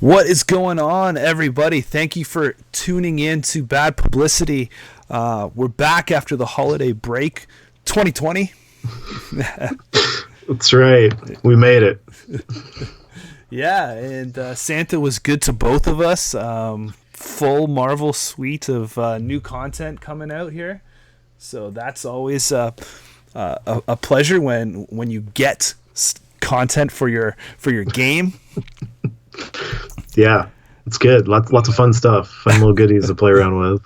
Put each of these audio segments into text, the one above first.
What is going on, everybody? Thank you for tuning in to Bad Publicity. We're back after the holiday break, 2020. That's right. We made it. Yeah, and Santa was good to both of us. Full Marvel suite of new content coming out here, so that's always a pleasure when you get content for your game. Yeah, it's good. Lots of fun stuff. Fun little goodies to play around with.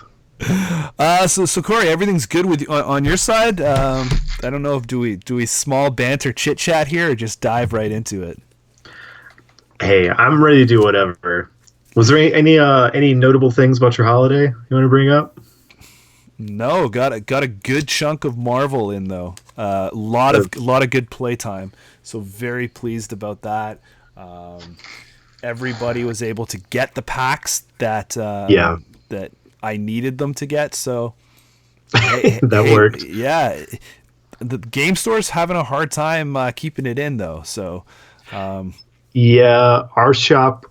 So Corey, everything's good with you on your side. I don't know if do we small banter chit chat here or just dive right into it. Hey, I'm ready to do whatever. Was there any notable things about your holiday you want to bring up? No, got a good chunk of Marvel in though. Lot of good playtime. So very pleased about that. Everybody was able to get the packs that that I needed them to get. So that worked. Yeah, the game store's having a hard time keeping it in though. So yeah, our shop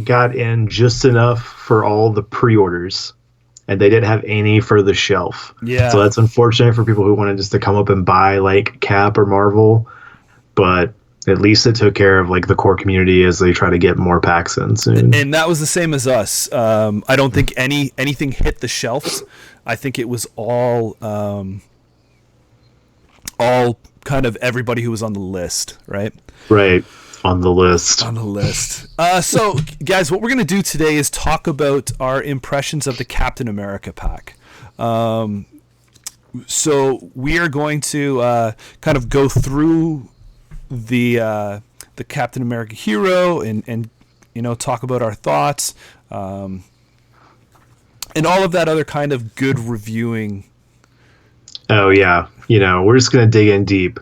got in just enough for all the pre-orders, and they didn't have any for the shelf. Yeah, so that's unfortunate for people who wanted just to come up and buy like Cap or Marvel, but at least it took care of like the core community as they try to get more packs in soon. And that was the same as us. I don't think anything hit the shelves. I think it was all kind of everybody who was on the list, right? Right. On the list. So, guys, what we're going to do today is talk about our impressions of the Captain America pack. So we are going to kind of go through the Captain America hero and talk about our thoughts and all of that other kind of good reviewing. Oh yeah, we're just gonna dig in deep.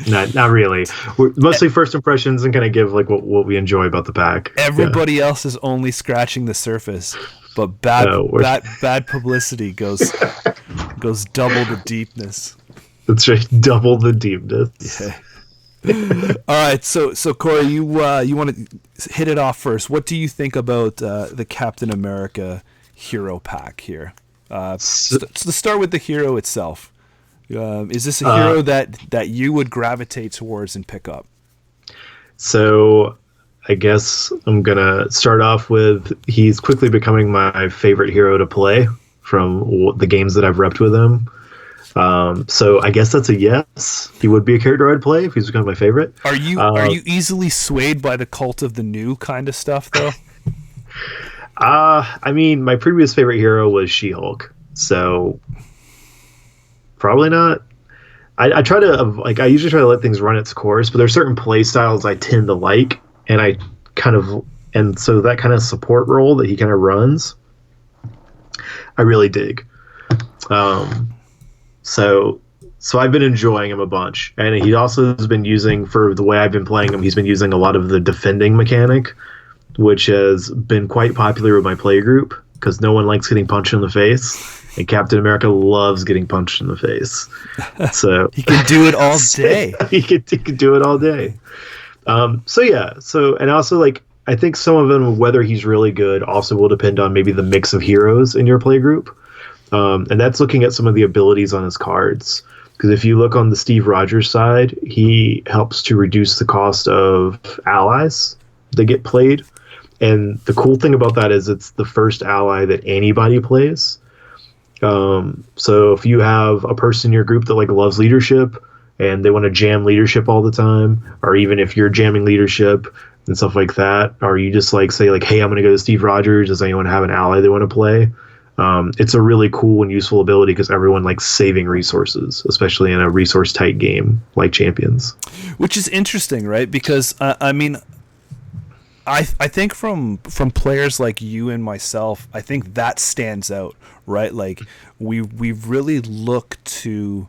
not really. We're mostly first impressions and kind of give like what we enjoy about the pack. Everybody else is only scratching the surface, but bad publicity goes double the deepness. That's right, double the deepness. Yeah. All right, so Corey, you want to hit it off first. What do you think about the Captain America hero pack here? So to start with the hero itself, is this a hero that you would gravitate towards and pick up? So I guess I'm gonna start off with he's quickly becoming my favorite hero to play from the games that I've repped with him. So I guess that's a yes. He would be a character I'd play if he's become my favorite. Are you easily swayed by the cult of the new kind of stuff though? I mean, my previous favorite hero was She-Hulk, so probably not. I try to I usually try to let things run its course, but there's certain play styles I tend to like, and so that kind of support role that he kind of runs, I really dig. So I've been enjoying him a bunch, and he also has been using, for the way I've been playing him, he's been using a lot of the defending mechanic, which has been quite popular with my play group because no one likes getting punched in the face, and Captain America loves getting punched in the face. So he can do it all day. he can do it all day. And also like I think some of them, whether he's really good, also will depend on maybe the mix of heroes in your play group. And that's looking at some of the abilities on his cards. Because if you look on the Steve Rogers side, he helps to reduce the cost of allies that get played. And the cool thing about that is it's the first ally that anybody plays. So if you have a person in your group that like loves leadership and they want to jam leadership all the time, or even if you're jamming leadership and stuff like that, or you just like say like, hey, I'm going to go to Steve Rogers. Does anyone have an ally they want to play? It's a really cool and useful ability because everyone likes saving resources, especially in a resource tight game like Champions. Which is interesting, right? Because I mean, I think from players like you and myself, I think that stands out, right? Like we really look to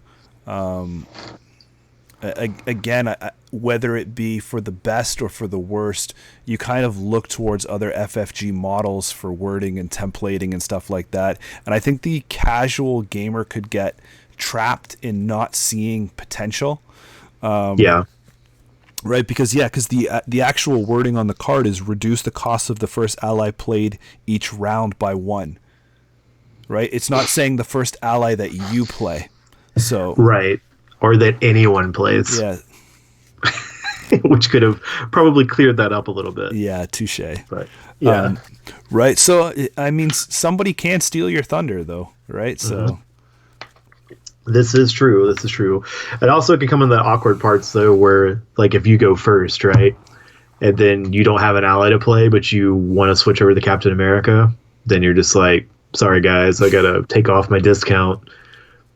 again, whether it be for the best or for the worst, you kind of look towards other FFG models for wording and templating and stuff like that. And I think the casual gamer could get trapped in not seeing potential. Yeah. Right, because the actual wording on the card is reduce the cost of the first ally played each round by 1. Right? It's not saying the first ally that you play. So Right. Or that anyone plays. yeah. Which could have probably cleared that up a little bit. Yeah, touche. But yeah. Right. So I mean, somebody can steal your thunder, though, right? So This is true. This is true. It also can come in the awkward parts, though, where, like, if you go first, right, and then you don't have an ally to play, but you want to switch over to Captain America, then you're just like, sorry, guys, I got to take off my discount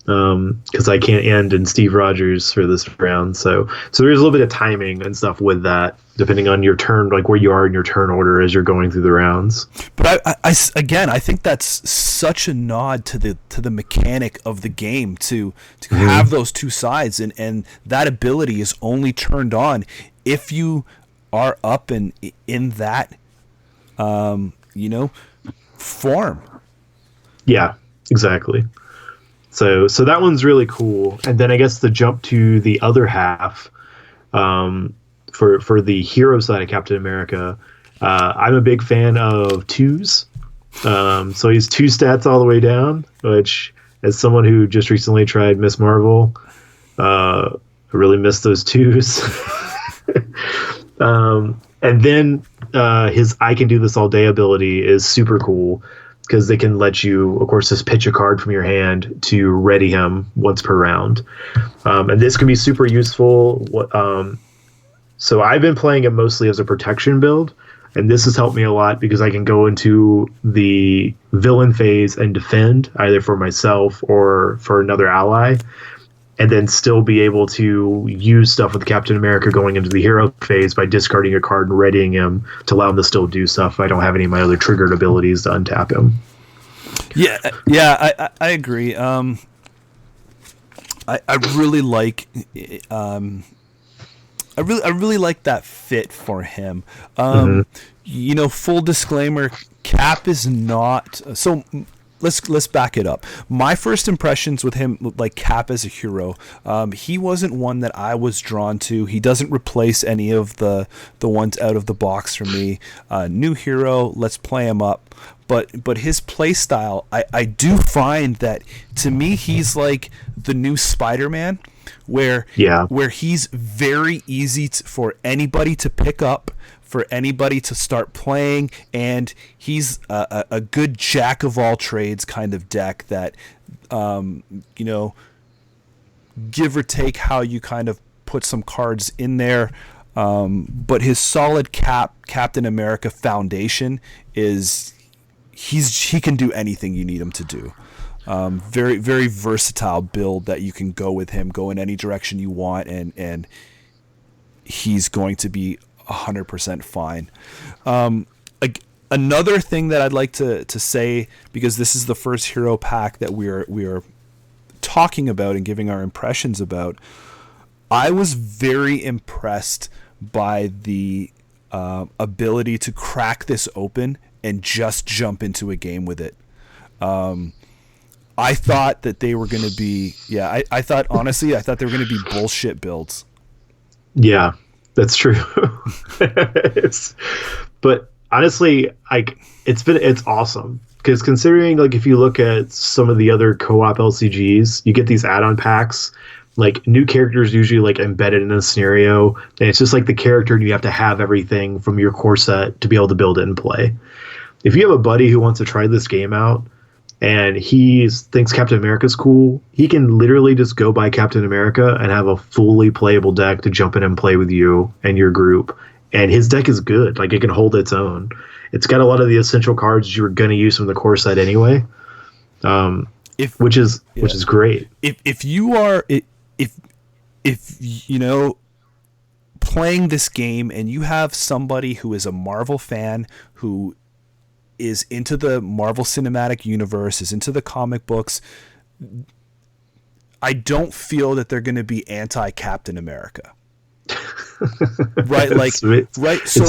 because I can't end in Steve Rogers for this round. So there's a little bit of timing and stuff with that, depending on your turn, like where you are in your turn order as you're going through the rounds. But I think that's such a nod to the mechanic of the game to have those two sides, and that ability is only turned on if you are up and in that form. Yeah, exactly. So that one's really cool. And then I guess the jump to the other half, for the hero side of Captain America, I'm a big fan of 2s. So he's 2 stats all the way down, which, as someone who just recently tried Miss Marvel, I really miss those 2s. And then his I Can Do This All Day ability is super cool, because they can let you, of course, just pitch a card from your hand to ready him once per round. And this can be super useful. So I've been playing it mostly as a protection build, and this has helped me a lot because I can go into the villain phase and defend, either for myself or for another ally, and then still be able to use stuff with Captain America going into the hero phase by discarding a card and readying him to allow him to still do stuff if I don't have any of my other triggered abilities to untap him. Yeah, I agree. I really like I really like that fit for him. Full disclaimer, Cap is not so. Let's back it up. My first impressions with him, like Cap as a hero, he wasn't one that I was drawn to. He doesn't replace any of the ones out of the box for me. New hero, let's play him up. But his play style, I do find that, to me, he's like the new Spider-Man, where he's very easy for anybody to pick up, for anybody to start playing, and he's a good jack of all trades kind of deck that, give or take how you kind of put some cards in there. But his solid Captain America foundation is he can do anything you need him to do. Very, very versatile build that you can go with him, go in any direction you want, and he's going to be 100% fine. Another thing that I'd like to say, because this is the first hero pack that we are talking about and giving our impressions about, I was very impressed by the ability to crack this open and just jump into a game with it. I thought that they were going to be, I thought they were going to be bullshit builds. Yeah, that's true. But honestly, it's awesome, because considering, like, if you look at some of the other co-op LCGs, you get these add-on packs, like new characters usually like embedded in a scenario, and it's just like the character, and you have to have everything from your core set to be able to build it and play. If you have a buddy who wants to try this game out and he thinks Captain America's cool, he can literally just go buy Captain America and have a fully playable deck to jump in and play with you and your group. And his deck is good. Like, it can hold its own. It's got a lot of the essential cards you were going to use from the core set anyway, which is great. If you know, playing this game and you have somebody who is a Marvel fan, who is into the Marvel Cinematic Universe, is into the comic books, I don't feel that they're going to be anti-Captain America. Right, like, right. So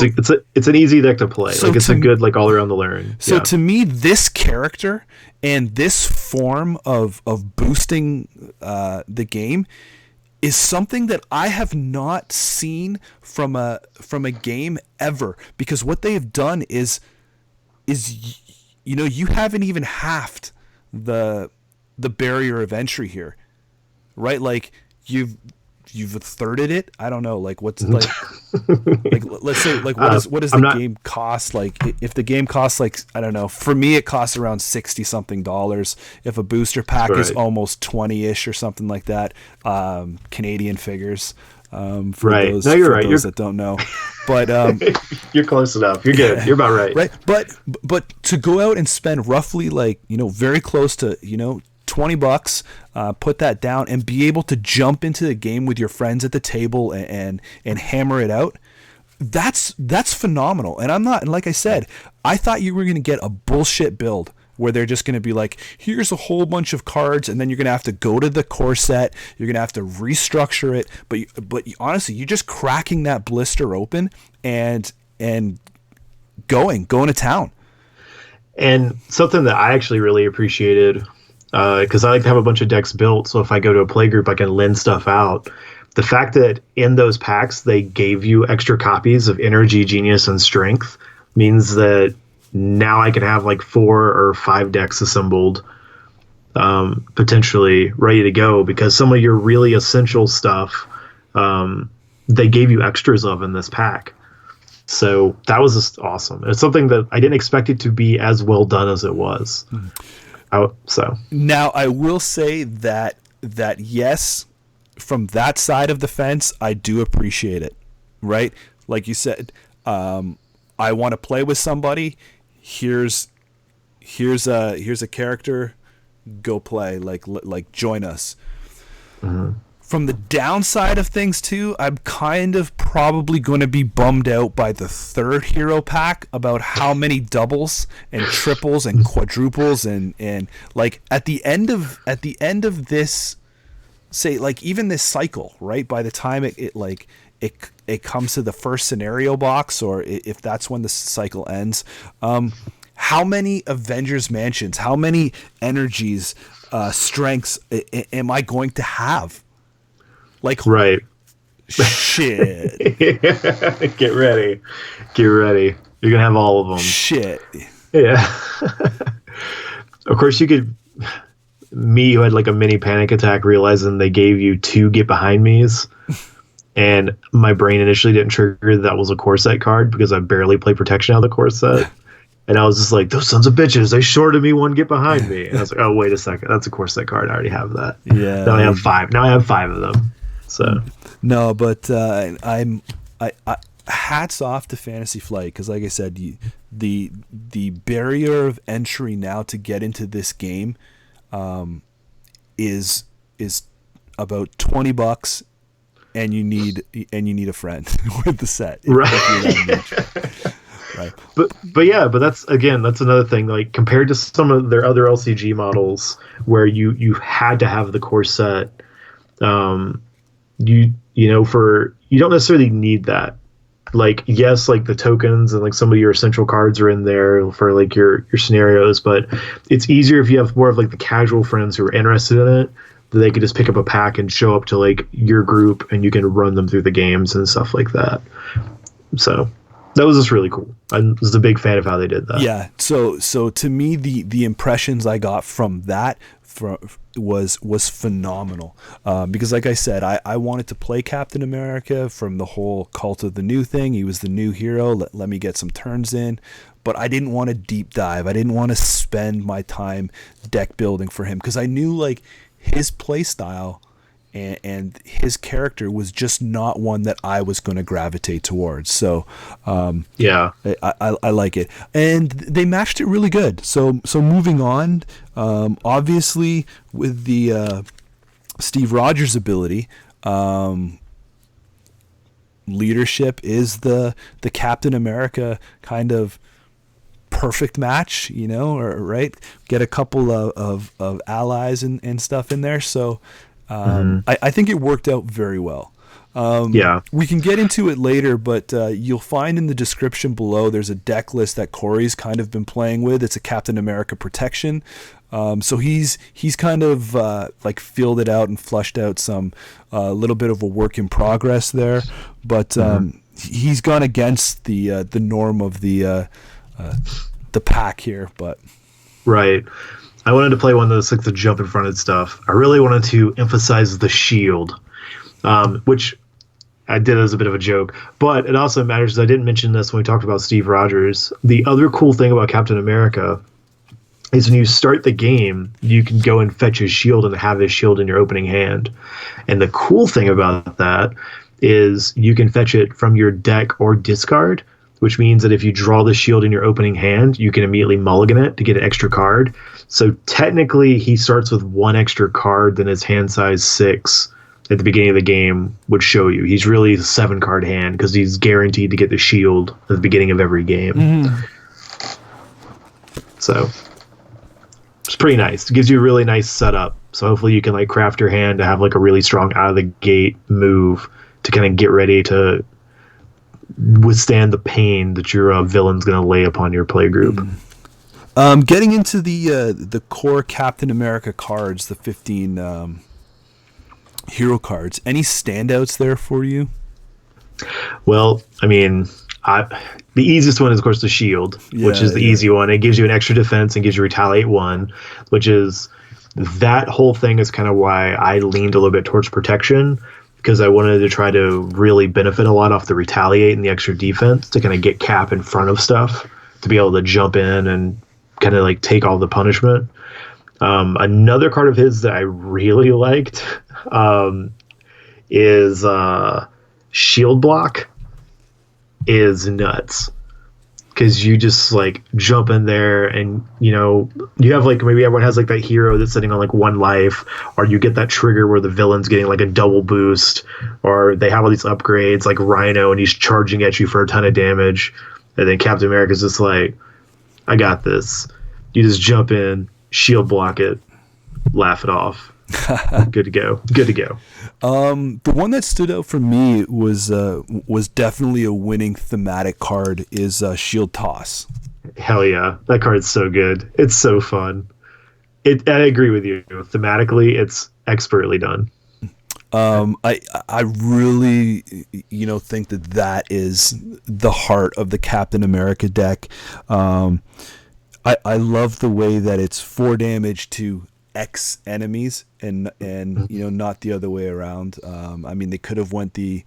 it's an easy deck to play. So like, it's a good, like, all around the learn. So to me, this character and this form of boosting the game is something that I have not seen from a game ever, because what they have done is you haven't even halved the barrier of entry here, right? Like you've thirded it. I don't know, like what's like like let's say like what does the game cost? Like if the game costs, like, I don't know, for me it costs around $60 something. If a booster pack is almost 20-ish or something like that, Canadian figures. For those that don't know, but you're close enough. You're good. You're about right. Right, but to go out and spend roughly, like, very close to $20, put that down and be able to jump into the game with your friends at the table and hammer it out. That's phenomenal. And like I said, I thought you were going to get a bullshit build where they're just going to be like, here's a whole bunch of cards, and then you're going to have to go to the core set, you're going to have to restructure it, but honestly, you're just cracking that blister open and going to town. And something that I actually really appreciated, because I like to have a bunch of decks built, so if I go to a play group, I can lend stuff out. The fact that in those packs they gave you extra copies of Energy, Genius, and Strength means that now I can have like 4 or 5 decks assembled, potentially ready to go, because some of your really essential stuff, they gave you extras of in this pack. So that was just awesome. It's something that I didn't expect it to be as well done as it was. Now I will say that yes, from that side of the fence, I do appreciate it, right? Like you said, I want to play with somebody. Here's a character, go play, like join us. Mm-hmm. From the downside of things too, I'm kind of probably going to be bummed out by the third hero pack about how many doubles and triples and quadruples and like at the end of this, say, like even this cycle, right? By the time it comes to the first scenario box, or if that's when the cycle ends, how many Avengers Mansions, how many energies, strengths am I going to have? Like, right. Shit. Get ready. You're gonna have all of them. Shit. Yeah. Of course, you could. Me, who had like a mini panic attack, realizing they gave you 2 get behind me's, and my brain initially didn't trigger that was a core set card because I barely play protection out of the core set. And I was just like, those sons of bitches, they shorted me 1 get behind me. And I was like, oh, wait a second, that's a core set card. I already have that. Yeah. Now I have 5. Now I have 5 of them. So no, but I hats off to Fantasy Flight, because like I said, the barrier of entry now to get into this game is about $20, and you need a friend with the set, right? But that's another thing. Like, compared to some of their other LCG models where you had to have the core set, you don't necessarily need that. Like, yes, like the tokens and like some of your essential cards are in there for like your scenarios, but it's easier if you have more of like the casual friends who are interested in it, that they could just pick up a pack and show up to like your group and you can run them through the games and stuff like that. So that was just really cool. I was a big fan of how they did that. Yeah. So to me, the impressions I got from that was phenomenal, because like I said, I wanted to play Captain America from the whole Cult of the New thing. He was the new hero. Let me get some turns in, but I didn't want to deep dive. I didn't want to spend my time deck building for him, because I knew like his play style and his character was just not one that I was going to gravitate towards. So yeah, I like it, and they matched it really good. So moving on, obviously with the Steve Rogers ability, leadership is the Captain America kind of perfect match, or right, get a couple of allies and stuff in there. So I think it worked out very well. Yeah. We can get into it later, but you'll find in the description below there's a deck list that Corey's kind of been playing with. It's a Captain America protection. So he's kind of like filled it out and flushed out some little bit of a work in progress there, but he's gone against the norm of the pack here. But right, I wanted to play one that's like the jump in front of stuff. I really wanted to emphasize the shield, which I did as a bit of a joke, but it also matters. I didn't mention this when we talked about Steve Rogers. The other cool thing about Captain America is when you start the game, you can go and fetch his shield and have his shield in your opening hand. And the cool thing about that is you can fetch it from your deck or discard, which means that if you draw the shield in your opening hand, you can immediately mulligan it to get an extra card. So technically, he starts with one extra card than his hand size 6 at the beginning of the game would show you. He's really a 7-card hand because he's guaranteed to get the shield at the beginning of every game. So it's pretty nice. It gives you a really nice setup. So hopefully you can like craft your hand to have like a really strong out of the gate move to kind of get ready to withstand the pain that your villain's going to lay upon your play group. Getting into the core Captain America cards, the 15 hero cards, any standouts there for you? Well, I mean, the easiest one is, of course, the shield, which is the easy one. It gives you an extra defense and gives you retaliate 1, which is that whole thing is kind of why I leaned a little bit towards protection, because I wanted to try to really benefit a lot off the retaliate and the extra defense to kind of get Cap in front of stuff, to be able to jump in and kind of like take all the punishment. Another card of his that I really liked is Shield Block is nuts, because you just like jump in there and you have like, maybe everyone has like that hero that's sitting on like 1 life, or you get that trigger where the villain's getting like a double boost, or they have all these upgrades like Rhino and he's charging at you for a ton of damage, and then Captain America's just like, I got this. You just jump in, shield block it, laugh it off. Good to go. The one that stood out for me was definitely a winning thematic card is Shield Toss. Hell yeah, that card's so good. It's so fun. I agree with you. Thematically, it's expertly done. I really think that is the heart of the Captain America deck. I love the way that it's 4 damage to X enemies and not the other way around. I mean, they could have went the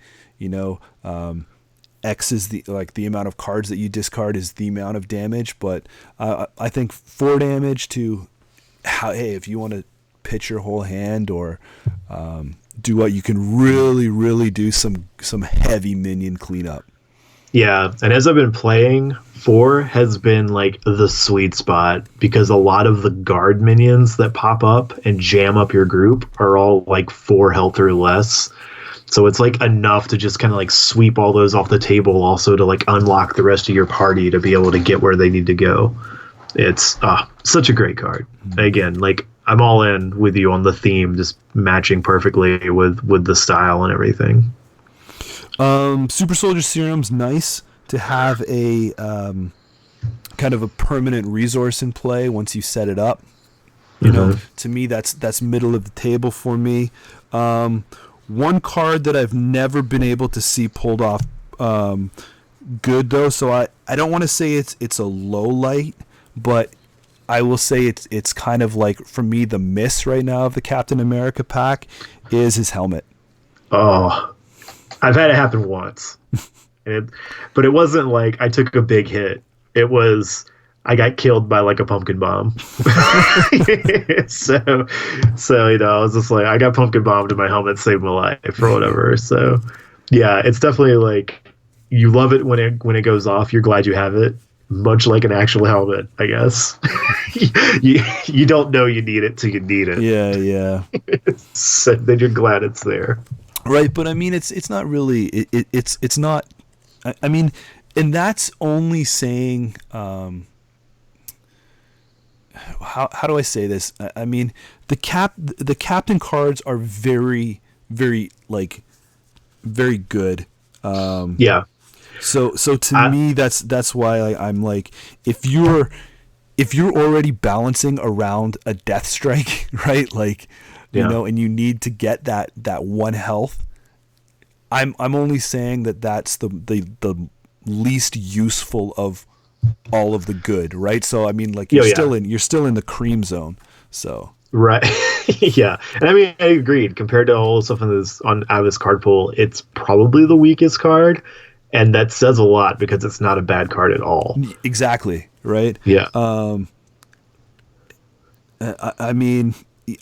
X is the amount of cards that you discard is the amount of damage, but I think 4 damage to if you want to pitch your whole hand or do what you can really do some heavy minion cleanup. Yeah, and as I've been playing, 4 has been like the sweet spot, because a lot of the guard minions that pop up and jam up your group are all like 4 health or less. So it's like enough to just kind of like sweep all those off the table, also to like unlock the rest of your party to be able to get where they need to go. It's such a great card. Again, like I'm all in with you on the theme, just matching perfectly with the style and everything. Super Soldier Serum's nice to have a kind of a permanent resource in play once you set it up. To me, that's middle of the table for me. One card that I've never been able to see pulled off good though, so I don't want to say it's a low light, but I will say it's kind of like, for me, the miss right now of the Captain America pack is his helmet. Oh, I've had it happen once, but it wasn't like I took a big hit. It was I got killed by like a pumpkin bomb. so I was just like, I got pumpkin bombed and my helmet saved my life or whatever. So yeah, it's definitely like, you love it when it goes off. You're glad you have it, much like an actual helmet, I guess. you don't know you need it till you need it. Yeah. So then you're glad it's there. Right, but I mean, it's not really. It's not. I mean, and that's only saying. How do I say this? I mean, the captain cards are very, very very good. Yeah. So to me, that's why I'm like, if you're already balancing around a death strike, right? Like, you know, and you need to get that one health. I'm only saying that's the least useful of all of the good, right? So I mean, like you're still in the cream zone. So Right. Yeah. And I mean, I agreed. Compared to all the stuff out of this card pool, it's probably the weakest card. And that says a lot because it's not a bad card at all. exactly, right? Yeah. I mean,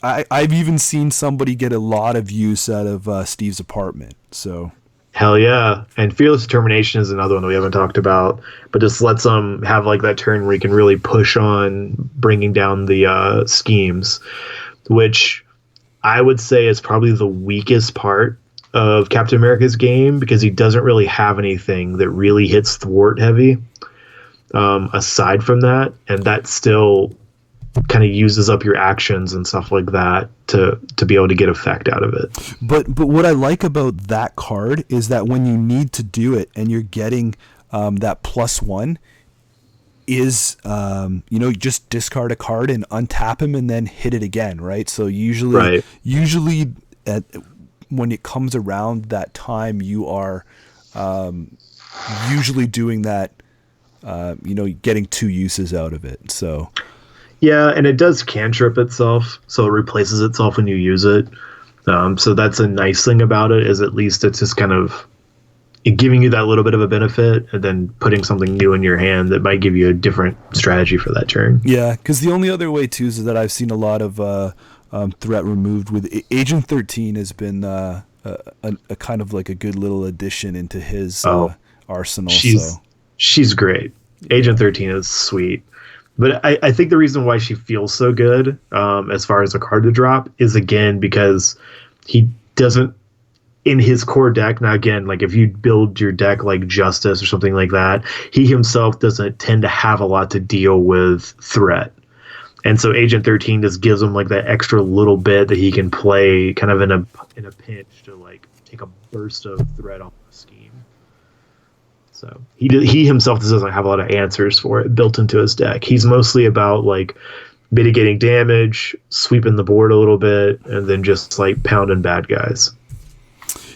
I've even seen somebody get a lot of use out of Steve's apartment. So Hell yeah. And Fearless Determination is another one that we haven't talked about, but just lets them have like that turn where you can really push on bringing down the schemes, which I would say is probably the weakest part of Captain America's game because he doesn't really have anything that really hits thwart heavy aside from that. And that still kind of uses up your actions and stuff like that to be able to get effect out of it. But what I like about that card is that when you need to do it and you're getting that +1 is you just discard a card and untap him and then hit it again, right? So usually when it comes around that time, you are usually doing that, getting 2 uses out of it. So yeah, and it does cantrip itself, so it replaces itself when you use it. So that's a nice thing about it, is at least it's just kind of giving you that little bit of a benefit and then putting something new in your hand that might give you a different strategy for that turn. Yeah, because the only other way, too, is that I've seen a lot of threat removed with Agent 13 has been a kind of like a good little addition into his arsenal. She's great. Agent 13 is sweet. But I think the reason why she feels so good as far as a card to drop is, again, because he doesn't, in his core deck, now again, like if you build your deck like Justice or something like that, he himself doesn't tend to have a lot to deal with threat. And so Agent 13 just gives him like that extra little bit that he can play kind of in a pinch to like take a burst of threat off the scheme. So he himself doesn't have a lot of answers for it built into his deck. He's mostly about like mitigating damage, sweeping the board a little bit, and then just like pounding bad guys.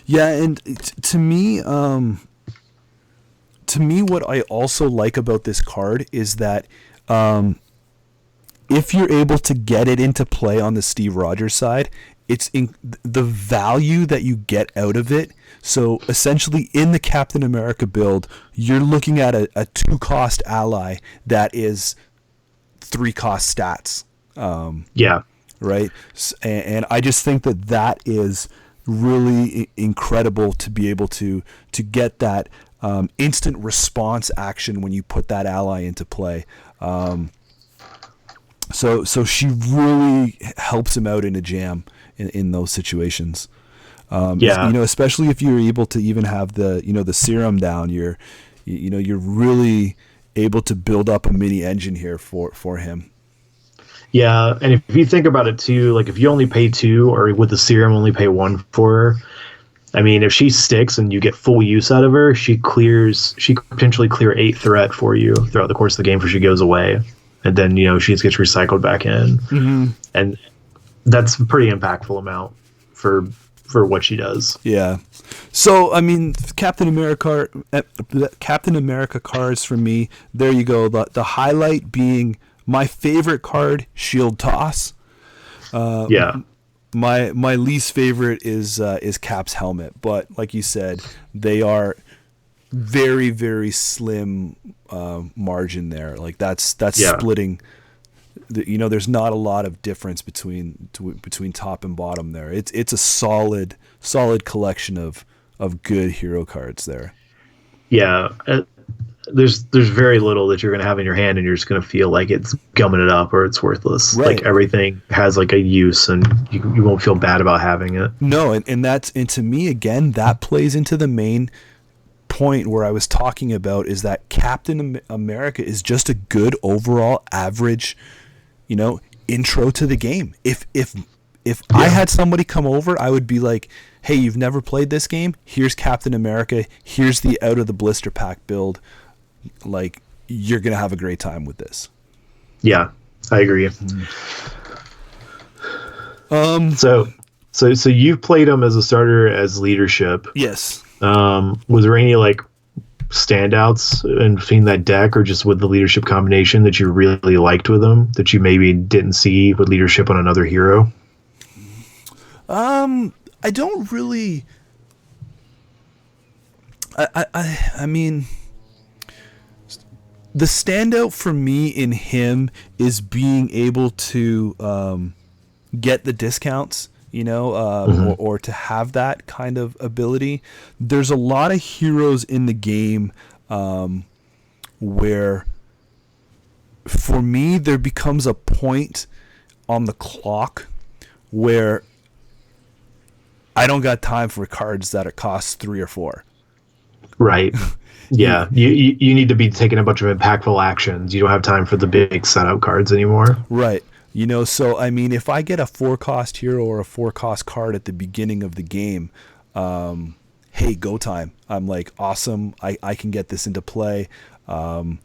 Yeah, and to me, what I also like about this card is that if you're able to get it into play on the Steve Rogers side, it's in the value that you get out of it. So essentially in the Captain America build, you're looking at a 2-cost ally that is 3-cost stats. Yeah. Right. And I just think that is really incredible to be able to get that instant response action when you put that ally into play. So she really helps him out in a jam in those situations. Especially if you're able to even have the serum down, you're really able to build up a mini engine here for him. Yeah, and if you think about it too, like if you only pay 2 or with the serum only pay 1 for her, I mean, if she sticks and you get full use out of her, she could potentially clear 8 threat for you throughout the course of the game before she goes away. And then, she just gets recycled back in. Mm-hmm. And that's a pretty impactful amount for what she does. Yeah. So, I mean, Captain America cards for me, there you go. The highlight being my favorite card, Shield Toss. Yeah. My least favorite is Cap's helmet, but like you said, they are very, very slim margin there. Like that's splitting. There's not a lot of difference between top and bottom there. It's a solid collection of good hero cards there. Yeah. There's very little that you're going to have in your hand and you're just going to feel like it's gumming it up or it's worthless. Right. Like everything has like a use and you won't feel bad about having it. No, and to me, again, that plays into the main point where I was talking about is that Captain America is just a good overall average, intro to the game. If if I had somebody come over, I would be like, hey, you've never played this game? Here's Captain America. Here's the out of the blister pack build. Like, you're going to have a great time with this. Yeah, I agree. So you've played him as a starter as leadership. Yes. Was there any like standouts in between that deck, or just with the leadership combination that you really liked with him that you maybe didn't see with leadership on another hero? I don't really. I mean, the standout for me in him is being able to get the discounts, or to have that kind of ability. There's a lot of heroes in the game where, for me, there becomes a point on the clock where I don't got time for cards that it costs 3 or 4. Right. Yeah. You need to be taking a bunch of impactful actions. You don't have time for the big setup cards anymore. Right. So I mean, if I get a 4-cost hero or a 4-cost card at the beginning of the game, hey, go time. I'm like, awesome. I can get this into play. I'm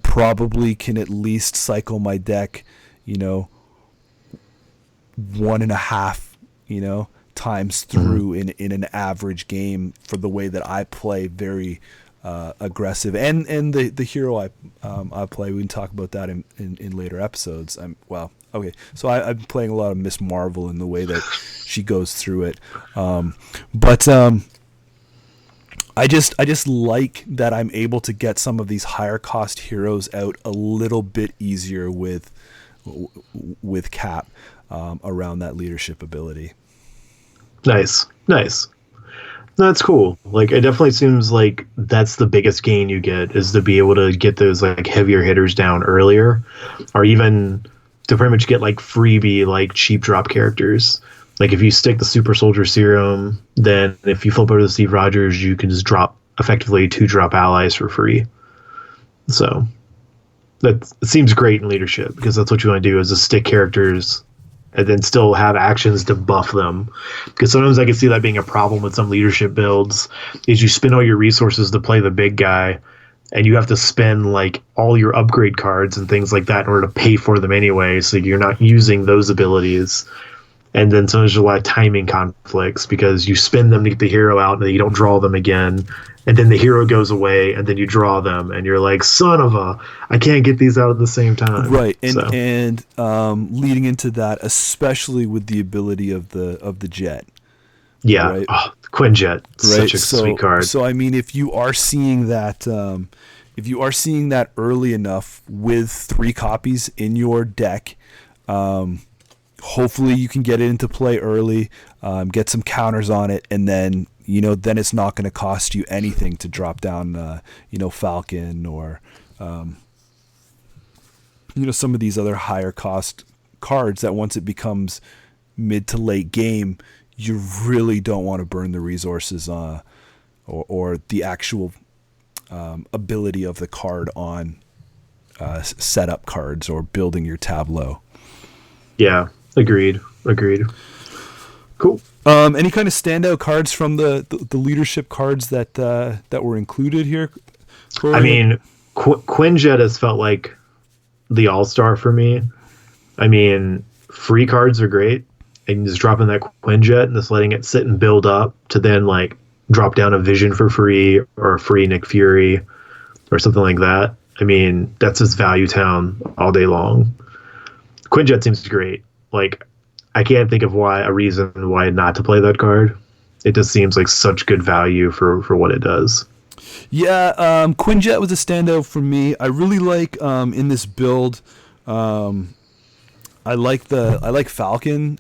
probably can at least cycle my deck, 1.5, times through in an average game for the way that I play, very aggressive, and the hero I play. We can talk about that in later episodes. Okay, so I'm playing a lot of Miss Marvel in the way that she goes through it, but I just like that I'm able to get some of these higher cost heroes out a little bit easier with Cap around that leadership ability. Nice. That's cool. Like, it definitely seems like that's the biggest gain you get, is to be able to get those like heavier hitters down earlier, or even to pretty much get like freebie, like cheap drop characters. Like, if you stick the Super Soldier Serum, then if you flip over to Steve Rogers, you can just drop effectively 2 drop allies for free. So it seems great in leadership, because that's what you want to do, is just stick characters and then still have actions to buff them. Because sometimes I can see that being a problem with some leadership builds, is you spend all your resources to play the big guy, and you have to spend like all your upgrade cards and things like that in order to pay for them anyway, so you're not using those abilities. And then sometimes there's a lot of timing conflicts, because you spend them to get the hero out and then you don't draw them again, and then the hero goes away and then you draw them and you're like, son of a, I can't get these out at the same time. Right. And leading into that, especially with the ability of the jet. Yeah. Right? Oh, Quinjet. Right? Such a sweet card. So I mean, if you are seeing that early enough with 3 copies in your deck, hopefully you can get it into play early, get some counters on it, and then then it's not going to cost you anything to drop down Falcon or some of these other higher cost cards that once it becomes mid to late game, you really don't want to burn the resources or the actual ability of the card on setup cards or building your tableau. Yeah. Agreed. Cool. Any kind of standout cards from the leadership cards that were included here, Corey? I mean, Quinjet has felt like the all-star for me. I mean, free cards are great, and just dropping that Quinjet and just letting it sit and build up to then like drop down a Vision for free or a free Nick Fury or something like that. I mean, that's just value town all day long. Quinjet seems great. Like, I can't think of a reason why not to play that card. It just seems like such good value for what it does. Yeah, Quinjet was a standout for me. I really like in this build. I like Falcon.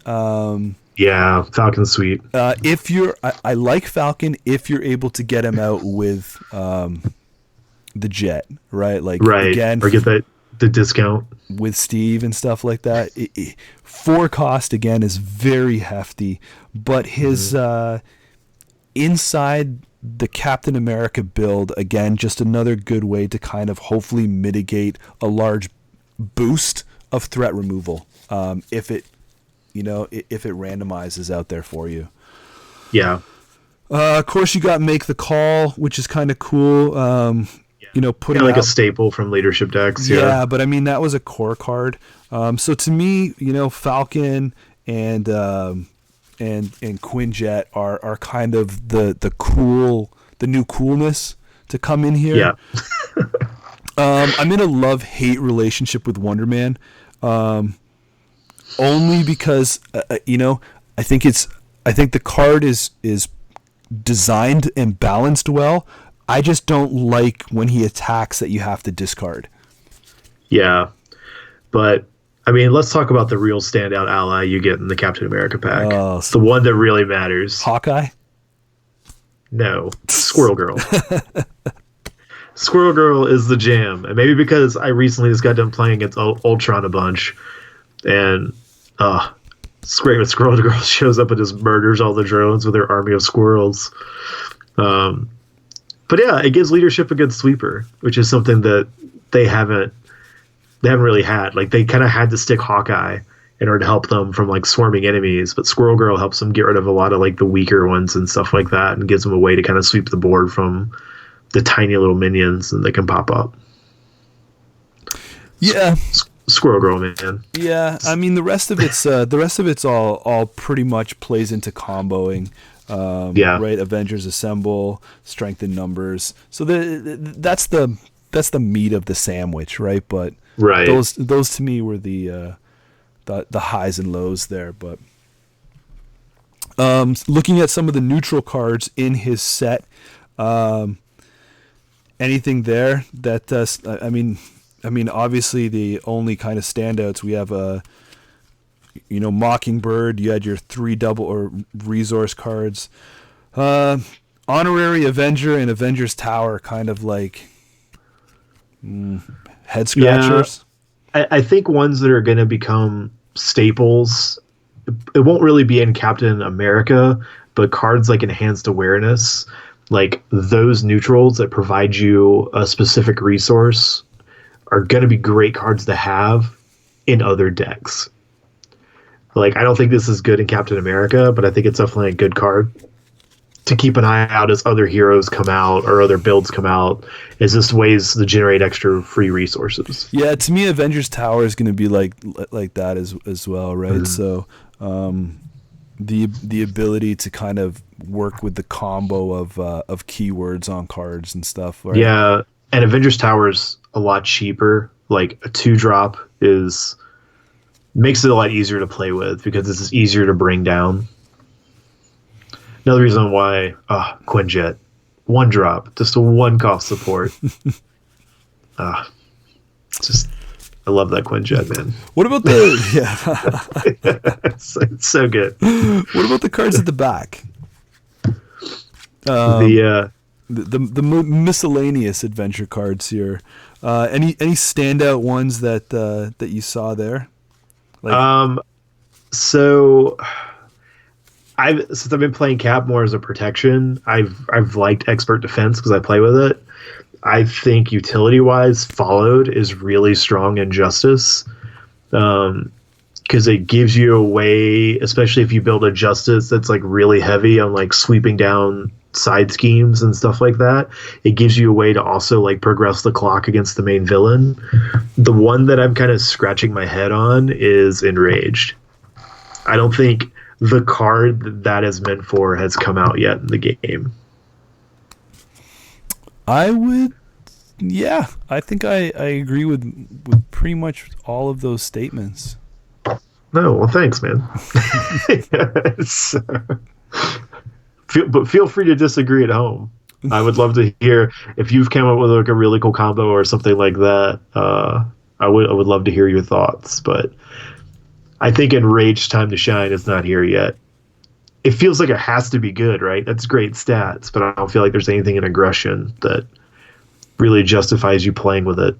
Yeah, Falcon's sweet. I like Falcon if you're able to get him out with the jet, right? Like, right, again, or get the discount with Steve and stuff like that. 4 cost again is very hefty, but his inside the Captain America build, again, just another good way to kind of hopefully mitigate a large boost of threat removal if it if it randomizes out there for you. Yeah. Of course, you got Make the Call, which is kind of cool. Putting like out, a staple from leadership decks. Yeah, but I mean that was a core card. So to me, Falcon and Quinjet are kind of the new coolness to come in here. Yeah. I'm in a love-hate relationship with Wonder Man, only because I think the card is designed and balanced well. I just don't like when he attacks that you have to discard. Yeah, but I mean, let's talk about the real standout ally you get in the Captain America pack. The one that really matters. Hawkeye? No, Squirrel Girl. Squirrel Girl is the jam, and maybe because I recently just got done playing against Ultron a bunch, and it's great when Squirrel Girl shows up and just murders all the drones with her army of squirrels. But yeah, it gives leadership against Sweeper, which is something that they haven't really had. Like, they kind of had to stick Hawkeye in order to help them from like swarming enemies, but Squirrel Girl helps them get rid of a lot of like the weaker ones and stuff like that, and gives them a way to kind of sweep the board from the tiny little minions that they can pop up. Yeah. Squirrel Girl, man. Yeah, I mean the rest of it's all pretty much plays into comboing. Right. Avengers Assemble, Strength in Numbers. So that's the meat of the sandwich, right? But right. Those to me were the highs and lows there. But looking at some of the neutral cards in his set, anything there that I mean, obviously the only kind of standouts we have Mockingbird. You had your 3 double or resource cards. Honorary Avenger and Avengers Tower, kind of like head scratchers. Yeah, I think ones that are going to become staples. It won't really be in Captain America, but cards like Enhanced Awareness, like those neutrals that provide you a specific resource, are going to be great cards to have in other decks. Like, I don't think this is good in Captain America, but I think it's definitely a good card to keep an eye out as other heroes come out or other builds come out, is just ways to generate extra free resources. Yeah, to me, Avengers Tower is going to be like that as well, right? Mm-hmm. So the ability to kind of work with the combo of keywords on cards and stuff. Right? Yeah, and Avengers Tower is a lot cheaper. Like a 2-drop makes it a lot easier to play with because it's easier to bring down. Another reason why Quinjet, 1-drop, just a 1-cost support. I love that Quinjet, man. What about it's so good. What about the cards at the back? The miscellaneous adventure cards here. Any standout ones that you saw there? So since I've been playing Cap more as a protection, I've liked Expert Defense because I play with it. I think utility-wise, Followed is really strong in Justice, because it gives you a way, especially if you build a Justice that's like really heavy on like sweeping down side schemes and stuff like that. It gives you a way to also like progress the clock against the main villain. The one that I'm kind of scratching my head on is Enraged. I don't think the card that is meant for has come out yet in the game. I think I agree with pretty much all of those statements. No, well, thanks, man. Feel free to disagree at home. I would love to hear if you've come up with like a really cool combo or something like that. I would love to hear your thoughts, but I think Enraged Time to Shine is not here yet. It feels like it has to be good, right? That's great stats, but I don't feel like there's anything in aggression that really justifies you playing with it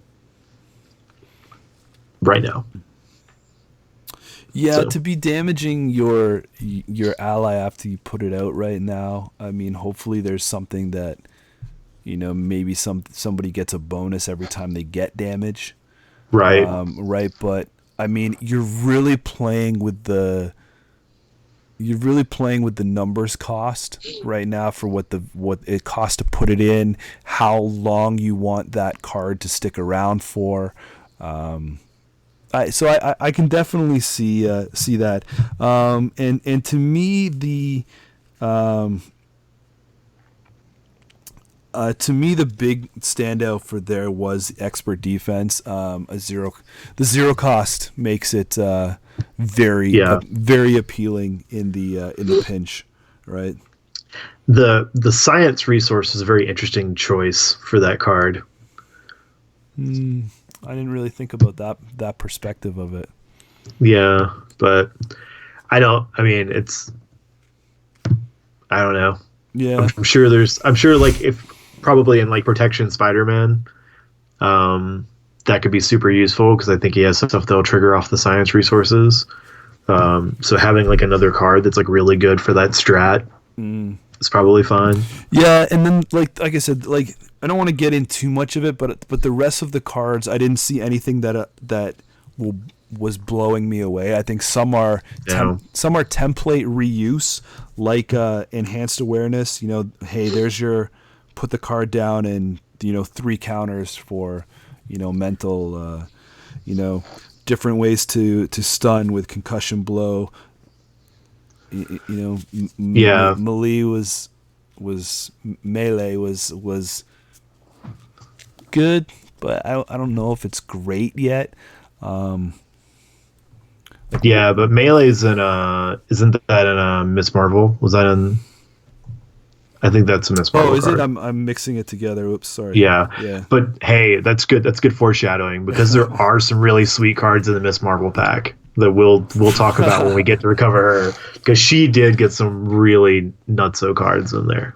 right now. Yeah, to be damaging your ally after you put it out right now. I mean, hopefully there's something that, maybe somebody gets a bonus every time they get damage. Right. Right, but I mean, you're really playing with the you're really playing with the numbers cost right now for what it costs to put it in, how long you want that card to stick around for. I can definitely see that. And to me the big standout for there was expert defense. The zero cost makes it very appealing in the pinch, right? The science resource is a very interesting choice for that card. I didn't really think about that perspective of it. Yeah, but I don't know. Yeah. I'm sure like if probably in like Protection Spider-Man, that could be super useful because I think he has some stuff that'll trigger off the science resources. So having like another card that's like really good for that strat is probably fine. Yeah, and then like I said, like I don't want to get in too much of it, but the rest of the cards, I didn't see anything that was blowing me away. I think some are template reuse, like enhanced awareness. Hey, there's your put the card down and 3 counters for mental, different ways to stun with concussion blow. Melee was good, but I don't know if it's great yet. But Melee's in isn't that in Miss Marvel? Was that in? I think that's a Miss Marvel. Oh, is card. it? I'm mixing it together. Oops, sorry. Yeah. But hey, that's good. That's good foreshadowing because there are some really sweet cards in the Miss Marvel pack that we'll talk about when we get to recover her, because she did get some really nutso cards in there.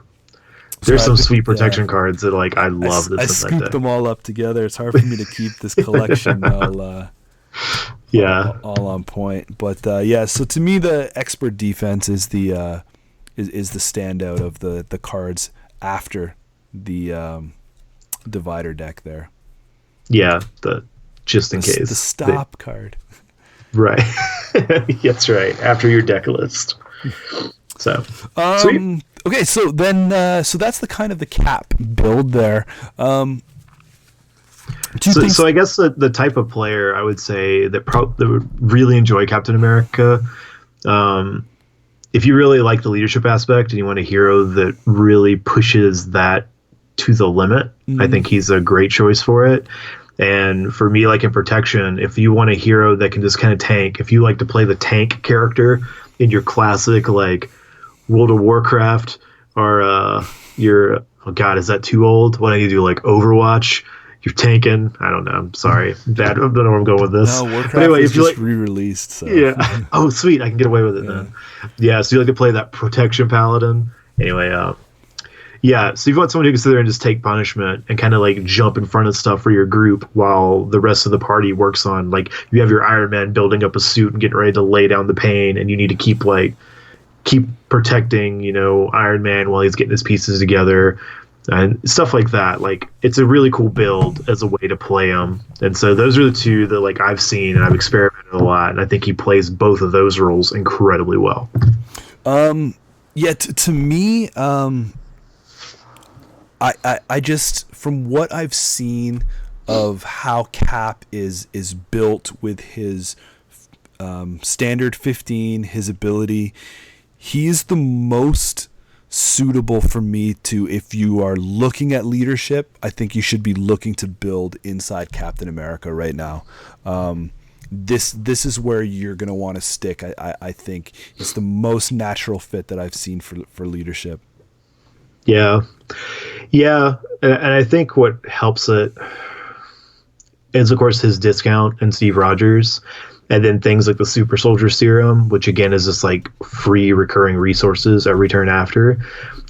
There's some sweet protection cards that like I love. I scooped them all up together. It's hard for me to keep this collection all on point. But so to me, the expert defense is the standout of the cards after the divider deck there. Yeah, just in case. The stop card. Right. That's right. After your deck list. So sweet. Okay, so then so that's the kind of the cap build there. So I guess the type of player I would say that would really enjoy Captain America, if you really like the leadership aspect and you want a hero that really pushes that to the limit, I think he's a great choice for it. And for me, like in Protection, if you want a hero that can just kind of tank, if you like to play the tank character in your classic like World of Warcraft or your is that too old? Why don't you do like Overwatch? You're tanking. I don't know. I'm sorry. I don't know where I'm going with this. No, Warcraft anyway, if you just re-released. So. Yeah. Oh, sweet. I can get away with it then. Yeah. So you like to play that Protection Paladin. Anyway, so if you want someone who can sit there and just take punishment and kind of like jump in front of stuff for your group while the rest of the party works on, like you have your Iron Man building up a suit and getting ready to lay down the pain, and you need to keep protecting, Iron Man while he's getting his pieces together and stuff like that. Like it's a really cool build as a way to play him. And so those are the two that like I've seen and I've experimented a lot, and I think he plays both of those roles incredibly well. To me, I just, from what I've seen of how Cap is built with his standard 15, his ability, he is the most suitable for me to, if you are looking at leadership, I think you should be looking to build inside Captain America right now. This is where you're going to want to stick. I think it's the most natural fit that I've seen for leadership. Yeah. And I think what helps it is, of course, his discount and Steve Rogers, and then things like the Super Soldier Serum, which again is just like free recurring resources every turn after,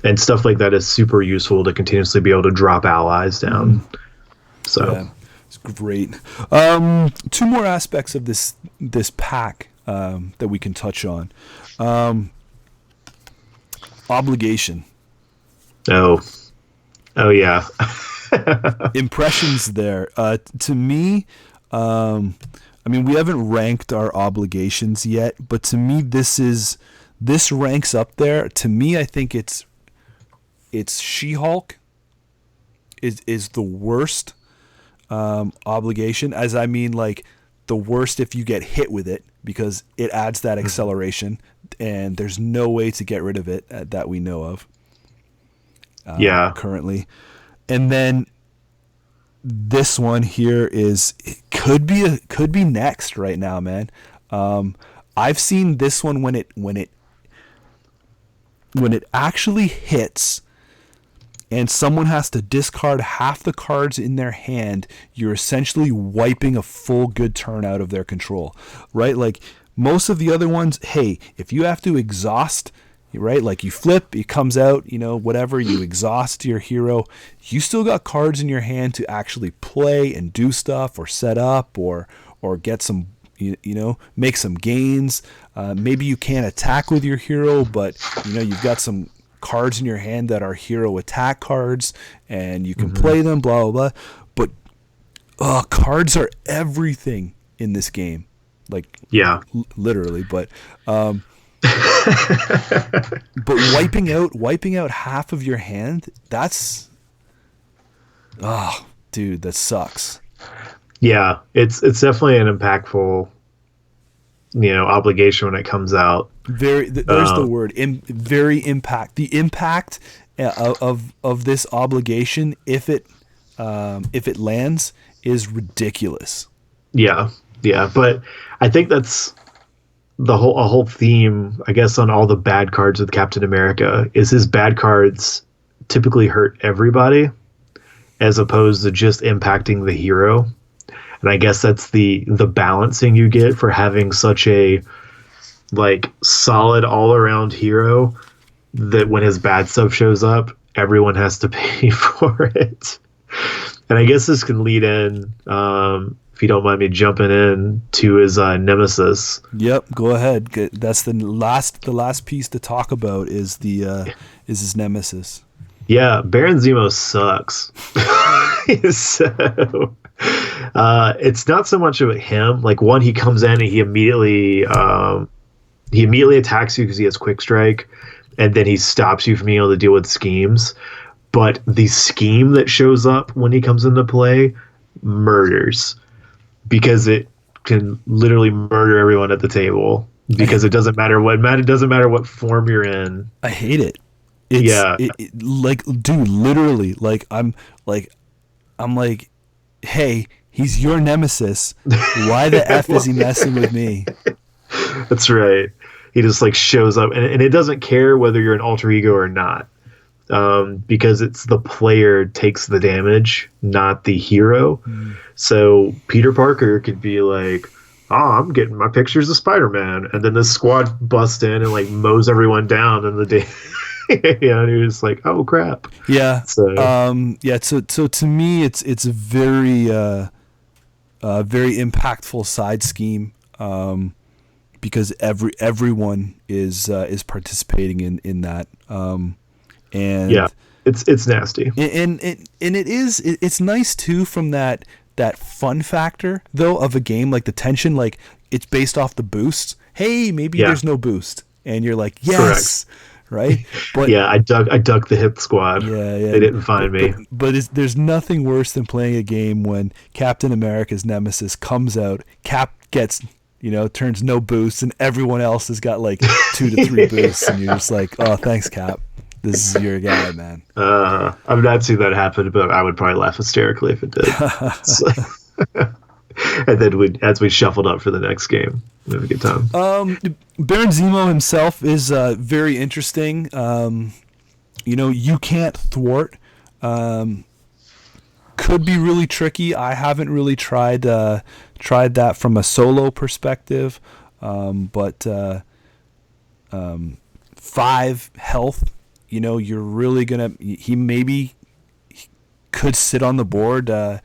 and stuff like that is super useful to continuously be able to drop allies down. So yeah, it's great. 2 more aspects of this pack that we can touch on. Obligation. Oh yeah. Impressions there. To me, we haven't ranked our obligations yet, but to me, this is this ranks up there. To me, I think it's She-Hulk is the worst obligation, as I mean like the worst if you get hit with it, because it adds that acceleration and there's no way to get rid of it that we know of currently. And then this one here could be next right now, man. I've seen this one when it actually hits and someone has to discard half the cards in their hand, you're essentially wiping a full good turn out of their control, right? Like most of the other ones, hey, if you have to exhaust, right? Like you flip, it comes out, whatever, you exhaust your hero, you still got cards in your hand to actually play and do stuff or set up or get some, make some gains. Maybe you can't attack with your hero, but you've got some cards in your hand that are hero attack cards and you can play them, blah, blah, blah. But cards are everything in this game. Like, literally, but wiping out half of your hand, that's, dude, that sucks. Yeah, it's definitely an impactful, obligation when it comes out. There's the word, very impact. The impact of this obligation, if it lands, is ridiculous. Yeah, but I think that's a whole theme, I guess, on all the bad cards with Captain America, is his bad cards typically hurt everybody as opposed to just impacting the hero. And I guess that's the balancing you get for having such a solid all around hero, that when his bad stuff shows up, everyone has to pay for it. And I guess this can lead in, if you don't mind me jumping in, to his nemesis. Yep, go ahead. That's the last piece to talk about is his nemesis. Yeah, Baron Zemo sucks. So it's not so much about him. Like, one, he comes in and he immediately attacks you because he has quick strike, and then he stops you from being able to deal with schemes. But the scheme that shows up when he comes into play murders, because it can literally murder everyone at the table, because it doesn't matter what form you're in. I hate it. Dude, literally, I'm like, hey, he's your nemesis. Why the F is he messing with me? That's right. He just shows up, and it doesn't care whether you're an alter ego or not, because it's the player takes the damage, not the hero. So Peter Parker could be like, I'm getting my pictures of Spider-Man, and then the squad busts in and mows everyone down in the day. And you're just like, oh crap. Yeah. So so to me, it's a very very impactful side scheme, because everyone is participating in that, and yeah, it's nasty, and it's nice too, from that fun factor though of a game, like the tension, it's based off the boosts. Hey, maybe there's no boost, and you're like, yes. Correct. Right, but yeah, I dug the hit squad. Yeah, they didn't find me. But there's nothing worse than playing a game when Captain America's nemesis comes out, Cap gets turns no boosts, and everyone else has got 2 to 3 boosts, and you're just like, oh, thanks, Cap, this is your guy, man. I've not seen that happen, but I would probably laugh hysterically if it did. And then as we shuffled up for the next game, we have a good time. Baron Zemo himself is very interesting. You can't thwart. Could be really tricky. I haven't really tried that from a solo perspective. But 5 health, you're really gonna. He maybe could sit on the board, 2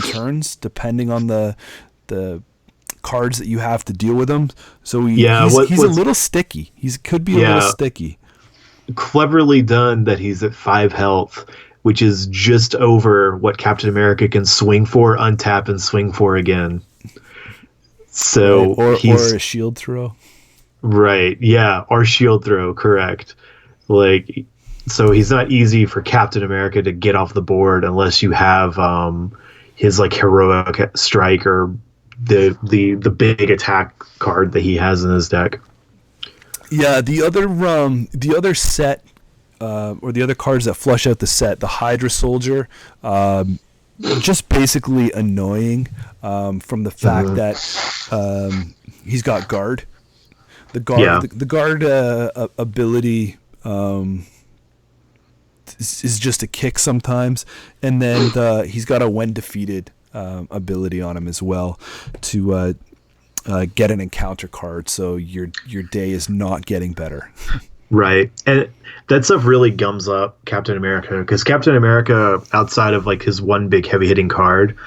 turns, depending on the cards that you have to deal with him. So he's a little sticky. He could be a little sticky. Cleverly done that he's at 5 health, which is just over what Captain America can swing for, untap, and swing for again. So or a shield throw. Right. Yeah. Or shield throw. Correct. Like, so he's not easy for Captain America to get off the board unless you have his like heroic strike or the big attack card that he has in his deck. Yeah, the other set or the other cards that flush out the set, the Hydra Soldier, just basically annoying from the fact that he's got guard. The guard, the guard ability is just a kick sometimes, and then he's got a when defeated ability on him as well to get an encounter card, so your day is not getting better. Right. And that stuff really gums up Captain America, because Captain America, outside of like his one big heavy hitting card,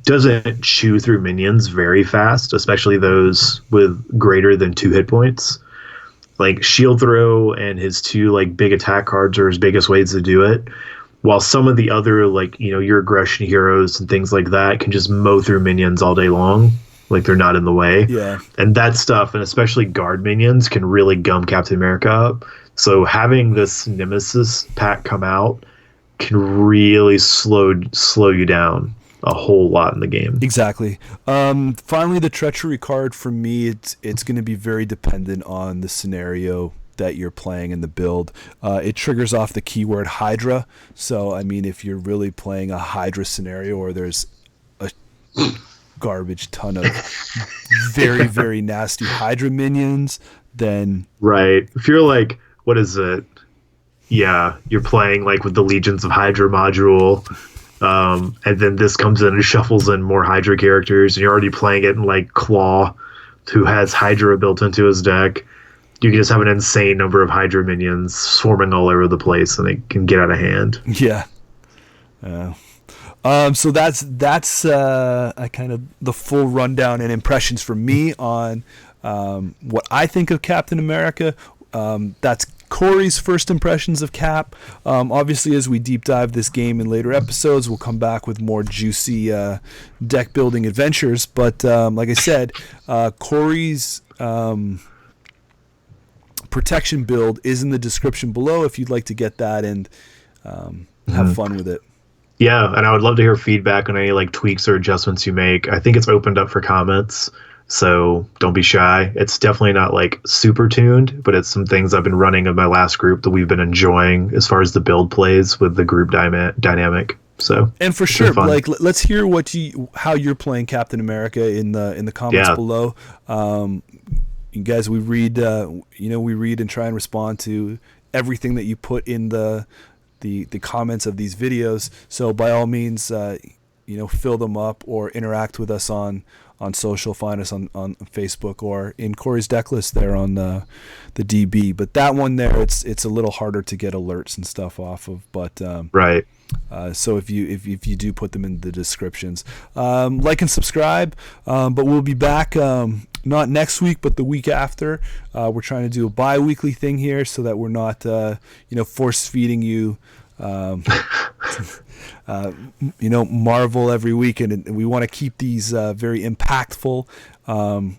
doesn't chew through minions very fast, especially those with greater than 2 hit points. Like shield throw and his 2 like big attack cards are his biggest ways to do it. While some of the other, like, you know, your aggression heroes and things like that can just mow through minions all day long. Like they're not in the way. Yeah. And that stuff, and especially guard minions, can really gum Captain America up. So having this Nemesis pack come out can really slow you down a whole lot in the game. Exactly. Finally, the treachery card for me, it's going to be very dependent on the scenario that you're playing in the build. It triggers off the keyword Hydra. So, I mean, if you're really playing a Hydra scenario or there's a garbage ton of very, very nasty Hydra minions, then... Right. If you're like, what is it? Yeah, you're playing like with the Legions of Hydra module, and then this comes in and shuffles in more Hydra characters, and you're already playing it in like Claw, who has Hydra built into his deck. You can just have an insane number of Hydra minions swarming all over the place, and it can get out of hand. Yeah. So that's kind of the full rundown and impressions from me on what I think of Captain America. That's Corey's first impressions of Cap. Obviously, as we deep dive this game in later episodes, we'll come back with more juicy deck building adventures. But like I said, Corey's protection build is in the description below if you'd like to get that and have fun with it. Yeah, and I would love to hear feedback on any like tweaks or adjustments you make. I think it's opened up for comments, so don't be shy. It's definitely not like super tuned, but it's some things I've been running in my last group that we've been enjoying as far as the build plays with the group dynamic. So, and for sure, like let's hear how you're playing Captain America in the comments below. You guys, we read and try and respond to everything that you put in the comments of these videos. So by all means, fill them up or interact with us on social. Find us on Facebook or in Corey's deck list there on the DB. But that one there, it's a little harder to get alerts and stuff off of. But right. So if you do put them in the descriptions, like and subscribe. But we'll be back. Not next week, but the week after. We're trying to do a bi-weekly thing here so that we're not, force feeding you, Marvel every week, and we want to keep these very impactful and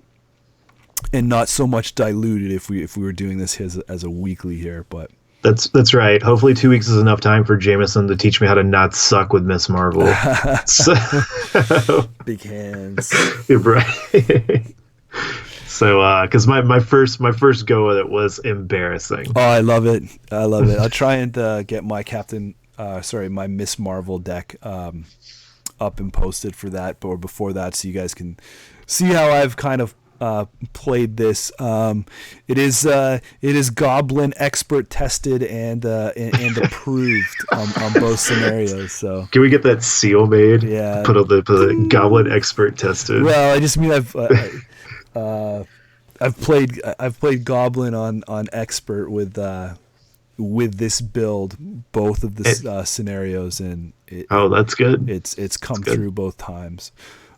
not so much diluted if we were doing this as a weekly here. But that's right. Hopefully 2 weeks is enough time for Jameson to teach me how to not suck with Miss Marvel. Big hands. Right. So, because my first go with it was embarrassing. Oh, I love it. I'll try and get my my Miss Marvel deck up and posted for that, or before that, so you guys can see how I've kind of played this. It is Goblin expert tested and approved on both scenarios. So can we get that seal made? Yeah. Put the Goblin expert tested. Well, I just mean I've played Goblin on expert with this build, both of the scenarios, and that's good. It's come through both times.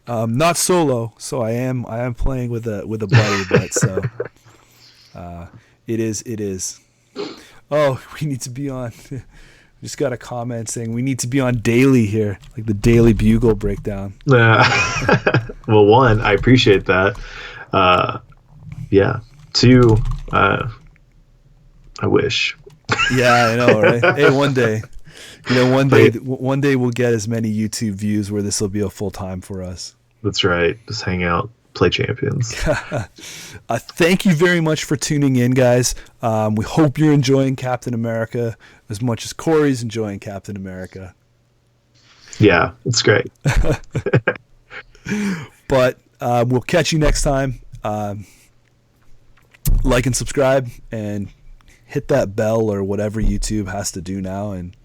Not solo, so I am playing with a buddy, but so it is. Oh, we need to be on. Just got a comment saying we need to be on daily here, like the Daily Bugle breakdown. Well, one, I appreciate that. Yeah. 2, I wish. Yeah, I know, right? Hey, one day, one day we'll get as many YouTube views where this will be a full time for us. That's right. Just hang out, play Champions. Thank you very much for tuning in, guys. We hope you're enjoying Captain America as much as Corey's enjoying Captain America. Yeah, it's great. But we'll catch you next time. Like and subscribe and hit that bell or whatever YouTube has to do now. And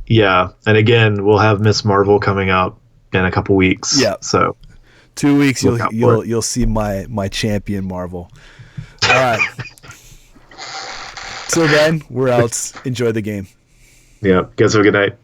yeah, and again, we'll have Miss Marvel coming up in a couple weeks. Yeah. So 2 weeks you'll see my champion Marvel. All right. Till then, we're out. Enjoy the game. Yeah. Guys have a good night.